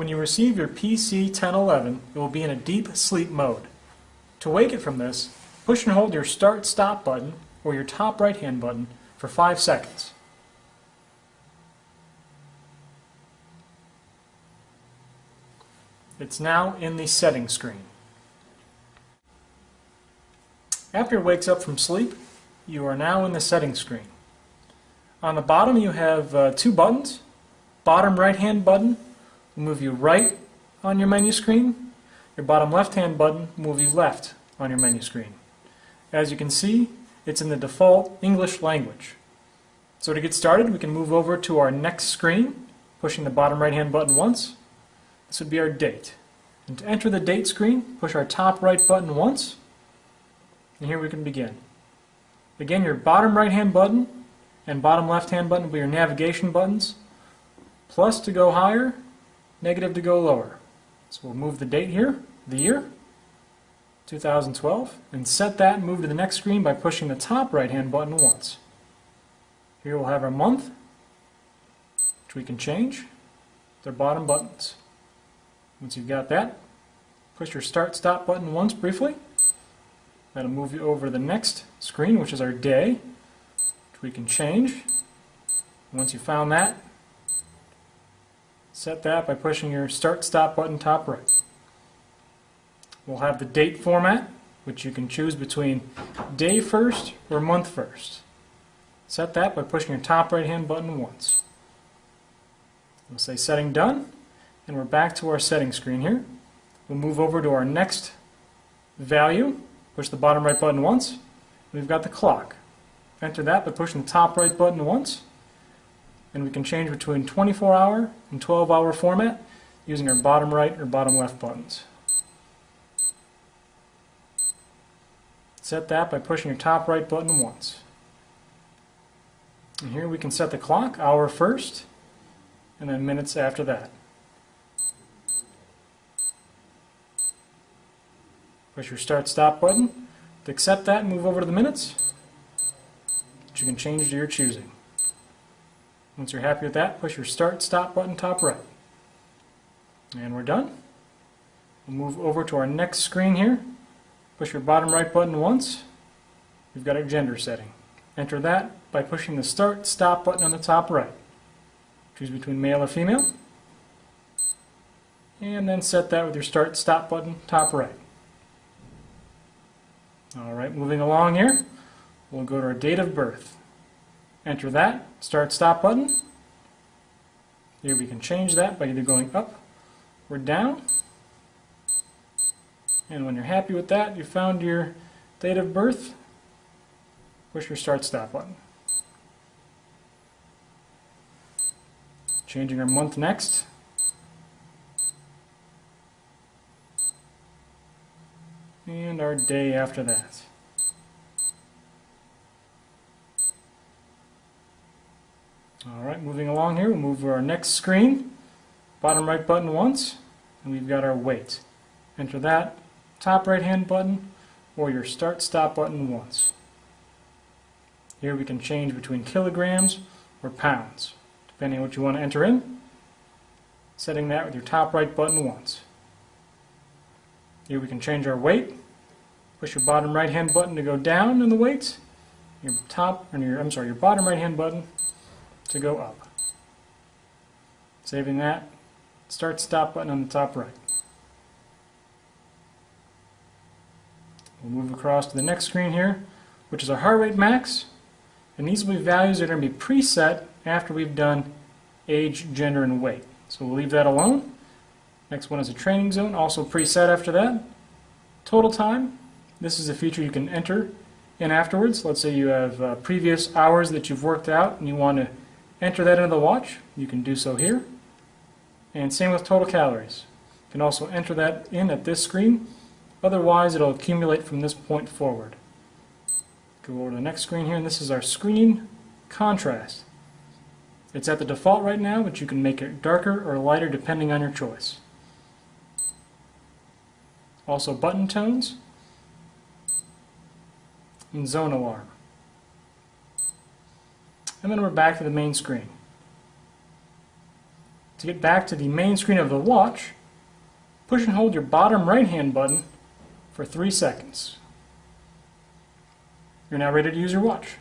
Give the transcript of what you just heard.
When you receive your PC 1011, it will be in a deep sleep mode. To wake it from this, push and hold your Start/Stop button or your top right-hand button for 5 seconds. It's now in the settings screen. After it wakes up from sleep, you are now in the settings screen. On the bottom you have 2 buttons. Bottom right-hand button will move you right on your menu screen. Your bottom left-hand button will move you left on your menu screen. As you can see, it's in the default English language. So to get started, we can move over to our next screen, pushing the bottom right-hand button once. This would be our date. And to enter the date screen, push our top right button once, and here we can begin. Again, your bottom right-hand button and bottom left-hand button will be your navigation buttons. Plus to go higher, negative to go lower. So we'll move the date here, the year, 2012, and set that and move to the next screen by pushing the top right-hand button once. Here we'll have our month, which we can change. They're bottom buttons. Once you've got that, push your Start/Stop button once briefly. That'll move you over to the next screen, which is our day, which we can change. Once you've found that, set that by pushing your Start/Stop button top right. We'll have the date format, which you can choose between day first or month first. Set that by pushing your top right-hand button once. We'll say setting done, and we're back to our settings screen here. We'll move over to our next value, push the bottom right button once, and we've got the clock. Enter that by pushing the top right button once, and we can change between 24-hour and 12-hour format using our bottom right or bottom left buttons. Set that by pushing your top right button once. And here we can set the clock, hour first, and then minutes after that. Push your Start/Stop button. To accept that, move over to the minutes, which you can change to your choosing. Once you're happy with that, push your Start/Stop button top right. And we're done. We'll move over to our next screen here. Push your bottom right button once. We've got our gender setting. Enter that by pushing the Start/Stop button on the top right. Choose between male or female. And then set that with your Start/Stop button top right. Alright, moving along here, we'll go to our date of birth. Enter that, Start/Stop button. Here we can change that by either going up or down. And when you're happy with that, you found your date of birth, push your Start/Stop button. Changing our month next. And our day after that. Alright, moving along here, we'll move to our next screen. Bottom right button once, and we've got our weight. Enter that, top right hand button, or your Start/Stop button once. Here we can change between kilograms or pounds, depending on what you want to enter in. Setting that with your top right button once. Here we can change our weight. Push your bottom right hand button to go down in the weights. Your bottom right hand button to go up. Saving that, Start/Stop button on the top right. We'll move across to the next screen here, which is our heart rate max. And these will be values that are going to be preset after we've done age, gender, and weight. So we'll leave that alone. Next one is a training zone, also preset after that. Total time, this is a feature you can enter in afterwards. Let's say you have previous hours that you've worked out and you want to enter that into the watch. You can do so here. And same with total calories. You can also enter that in at this screen. Otherwise, it'll accumulate from this point forward. Go over to the next screen here, and this is our screen contrast. It's at the default right now, but you can make it darker or lighter depending on your choice. Also button tones and zone alarm. And then we're back to the main screen. To get back to the main screen of the watch, push and hold your bottom right-hand button for 3 seconds. You're now ready to use your watch.